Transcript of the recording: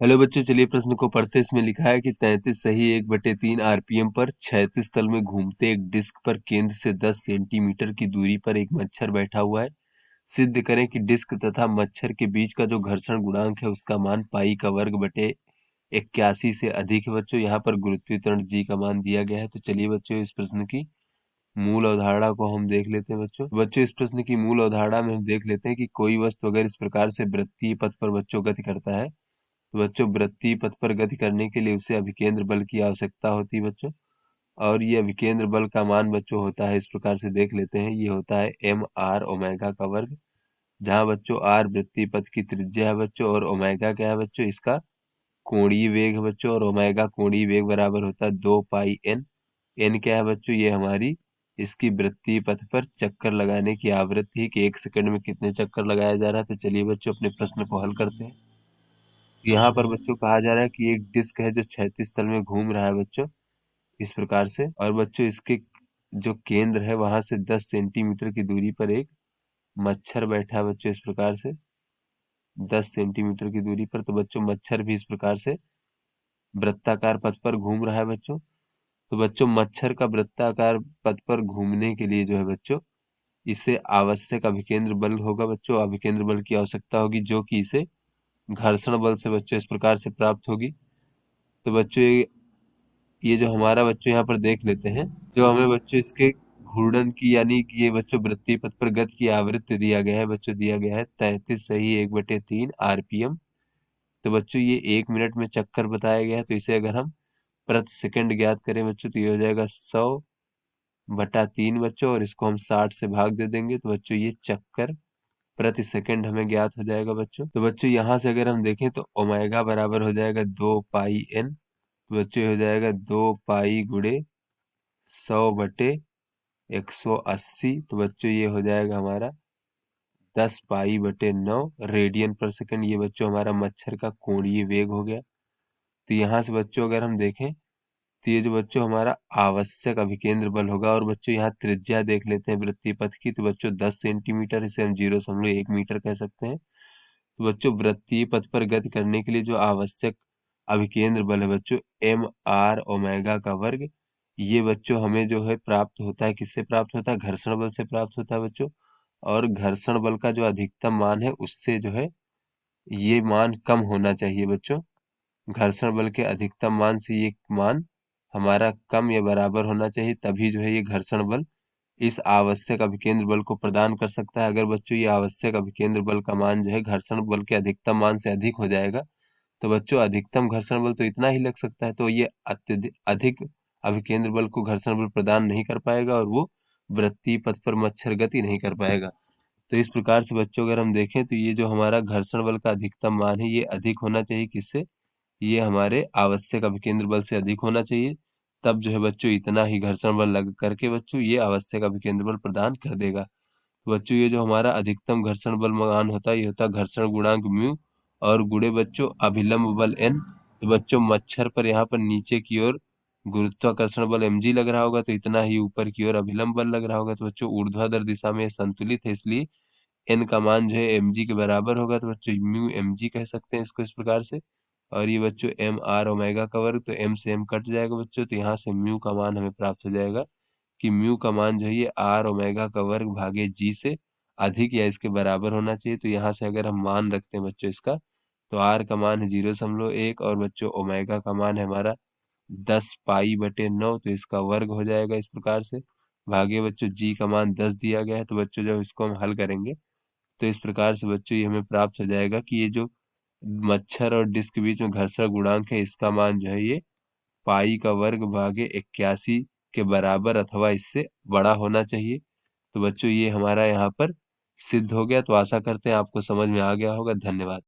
Hello बच्चों, चलिए प्रश्न को पढ़ते। इसमें लिखा है कि 33 सही 1/3 आरपीएम पर 36 तल में घूमते एक डिस्क पर केंद्र से 10 सेंटीमीटर की दूरी पर एक मच्छर बैठा हुआ है। सिद्ध करें कि डिस्क तथा मच्छर के बीच का जो घर्षण गुणांक है उसका मान पाई का वर्ग बटे 81 से अधिक है। बच्चों यहाँ पर गुरुत्वाकर्षण जी का मान दिया गया है। तो चलिए बच्चों इस प्रश्न की मूल अवधारणा को हम देख लेते हैं। बच्चों इस प्रश्न की मूल अवधारणा में हम देख लेते हैं कि कोई वस्तु अगर इस प्रकार से वृत्तीय पथ पर बच्चों गति करता है तो बच्चों वृत्तीय पथ पर गति करने के लिए उसे अभिकेंद्र बल की आवश्यकता होती है बच्चों। और ये अभिकेंद्र बल का मान बच्चों होता है, इस प्रकार से देख लेते हैं, ये होता है एम आर ओमेगा का वर्ग। जहां बच्चों आर वृत्तीय पथ की त्रिज्या है बच्चों और ओमेगा क्या है बच्चों, इसका कोणीय वेग है बच्चों। और ओमेगा कोणीय वेग बराबर होता है 2 पाई एन। एन क्या है बच्चों, ये हमारी इसकी वृत्तीय पथ पर चक्कर लगाने की आवृत्ति है कि 1 सेकंड में कितने चक्कर लगाया जा रहा है। तो चलिए बच्चों अपने प्रश्न को हल करते हैं। यहाँ पर बच्चों कहा जा रहा है कि एक डिस्क है जो 36 तल में घूम रहा है बच्चों, इस प्रकार से। और बच्चों इसके जो केंद्र है वहां से 10 सेंटीमीटर की दूरी पर एक मच्छर बैठा है बच्चों, इस प्रकार से 10 सेंटीमीटर की दूरी पर। तो बच्चों मच्छर भी इस प्रकार से वृत्ताकार पथ पर घूम रहा है बच्चों। तो बच्चों मच्छर का वृत्ताकार पथ पर घूमने के लिए जो है बच्चों, इसे आवश्यक अभिकेंद्र बल होगा बच्चों, अभिकेंद्र बल की आवश्यकता होगी जो कि इसे घर्षण बल से बच्चों इस प्रकार से प्राप्त होगी। तो बच्चों ये जो हमारा बच्चों यहाँ पर देख लेते हैं, जो हमें बच्चों इसके घूर्णन की यानी कि ये बच्चों वृत्तीय पथ पर गति की आवृत्ति दिया गया है बच्चों, दिया गया है 33 सही 1/3 आरपीएम। तो बच्चों ये 1 मिनट में चक्कर बताया गया है। तो इसे अगर हम प्रति सेकंड ज्ञात करें बच्चों तो ये हो जाएगा 100/3 बच्चों, और इसको हम 60 से भाग दे देंगे तो बच्चों ये चक्कर प्रति सेकंड हमें ज्ञात हो जाएगा बच्चों। तो बच्चों यहाँ से अगर हम देखें तो ओमेगा बराबर हो जाएगा 2 पाई एन। तो बच्चों ये हो जाएगा 2 पाई गुणे 100/180। तो बच्चों ये हो जाएगा हमारा 10 पाई/9 रेडियन पर सेकंड। ये बच्चों हमारा मच्छर का कोणीय वेग हो गया। तो यहाँ से बच्चों अगर हम देखें तो ये जो बच्चों हमारा आवश्यक अभिकेंद्र बल होगा, और बच्चों यहाँ त्रिज्या देख लेते हैं वृत्तीय पथ की, तो बच्चों 10 सेंटीमीटर, इसे हम 0.1 मीटर कह सकते हैं। तो बच्चों वृत्तीय पथ पर गति करने के लिए जो आवश्यक अभिकेंद्र बल है बच्चों एम आर ओमेगा का वर्ग, ये बच्चों हमें जो है प्राप्त होता है, किससे प्राप्त होता है, घर्षण बल से प्राप्त होता है बच्चों। और घर्षण बल का जो अधिकतम मान है उससे जो है ये मान कम होना चाहिए बच्चों। घर्षण बल के अधिकतम मान से ये मान हमारा कम या बराबर होना चाहिए, तभी जो है ये घर्षण बल इस आवश्यक अभिकेंद्र बल को प्रदान कर सकता है। अगर बच्चों ये आवश्यक अभिकेंद्र बल का मान जो है घर्षण बल के अधिकतम मान से अधिक हो जाएगा तो बच्चों अधिकतम घर्षण बल तो इतना ही लग सकता है, तो ये अत्यधिक अधिक अभिकेंद्र बल को घर्षण बल प्रदान नहीं कर पाएगा और वो वृत्तीय पथ पर मच्छर गति नहीं कर पाएगा। तो इस प्रकार से बच्चों अगर हम देखें तो ये जो हमारा घर्षण बल का अधिकतम मान है ये अधिक होना चाहिए, किससे, ये हमारे आवश्यक अभिकेंद्र बल से अधिक होना चाहिए। तब जो है बच्चों इतना ही घर्षण बल लग करके बच्चों ये आवश्यक अभिकेंद्र बल प्रदान कर देगा। तो बच्चों ये जो हमारा अधिकतम घर्षण बल मान होता है ये होता है घर्षण गुणांक म्यू और गुणे बच्चों अभिलंब बल एन। तो बच्चों मच्छर पर यहाँ पर नीचे की ओर गुरुत्वाकर्षण बल mg लग रहा होगा, तो इतना ही ऊपर की ओर अभिलंब बल लग रहा होगा। तो बच्चों ऊर्ध्वाधर दिशा में संतुलित है, इसलिए एन का मान जो है mg के बराबर होगा। तो बच्चों म्यू mg कह सकते हैं इसको इस प्रकार से। और ये बच्चों एम आर ओमेगा का वर्ग, तो एम से एम कट जाएगा बच्चों, तो यहाँ से म्यू का मान हमें प्राप्त हो जाएगा कि म्यू का मान जो है ये आर ओमेगा का वर्ग भागे जी से अधिक या इसके बराबर होना चाहिए। तो यहाँ से अगर हम मान रखते हैं बच्चों इसका, तो आर का मान है 0.1 और बच्चों ओमेगा का मान है हमारा 10 पाई/9, तो इसका वर्ग हो जाएगा इस प्रकार से। भागे बच्चों जी का मान 10 दिया गया है, तो बच्चों जब इसको हम हल करेंगे तो इस प्रकार से बच्चों ये हमें प्राप्त हो जाएगा कि ये जो मच्छर और डिस्क के बीच में घर्षण गुणांक है इसका मान जो है ये पाई का वर्ग भागे 81 के बराबर अथवा इससे बड़ा होना चाहिए। तो बच्चों ये हमारा यहाँ पर सिद्ध हो गया। तो आशा करते हैं आपको समझ में आ गया होगा। धन्यवाद।